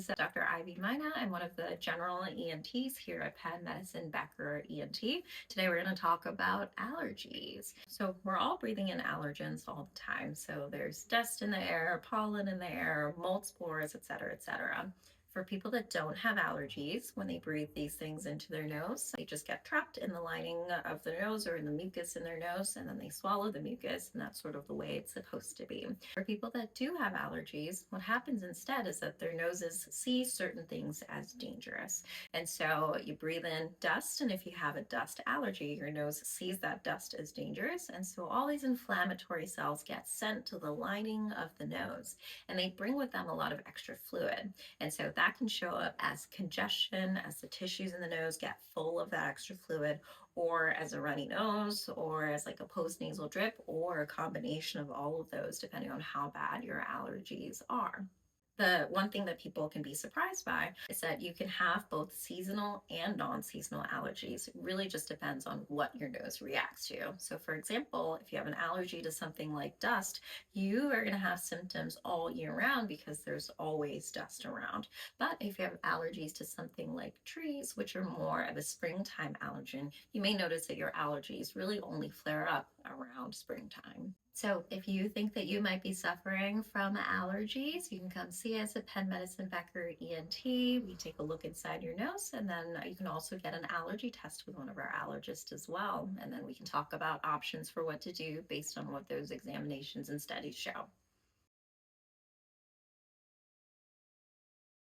is Dr. Ivy Maina. I'm one of the general ENTs here at Penn Medicine Becker ENT. Today we're going to talk about allergies. So we're all breathing in allergens all the time. So there's dust in the air, pollen in the air, mold spores, etc., etc. For people that don't have allergies, when they breathe these things into their nose, they just get trapped in the lining of the nose or in the mucus in their nose, and then they swallow the mucus, and that's sort of the way it's supposed to be. For people that do have allergies, what happens instead is that their noses see certain things as dangerous. And so you breathe in dust, and if you have a dust allergy, your nose sees that dust as dangerous. And so all these inflammatory cells get sent to the lining of the nose, and they bring with them a lot of extra fluid. And so that can show up as congestion, as the tissues in the nose get full of that extra fluid, or as a runny nose, or as like a postnasal drip, or a combination of all of those, depending on how bad your allergies are. The one thing that people can be surprised by is that you can have both seasonal and non-seasonal allergies. It really just depends on what your nose reacts to. So for example, if you have an allergy to something like dust, you are going to have symptoms all year round because there's always dust around. But if you have allergies to something like trees, which are more of a springtime allergen, you may notice that your allergies really only flare up around springtime. So if you think that you might be suffering from allergies, you can come see us at Penn Medicine Becker ENT. We take a look inside your nose, and then you can also get an allergy test with one of our allergists as well. And then we can talk about options for what to do based on what those examinations and studies show.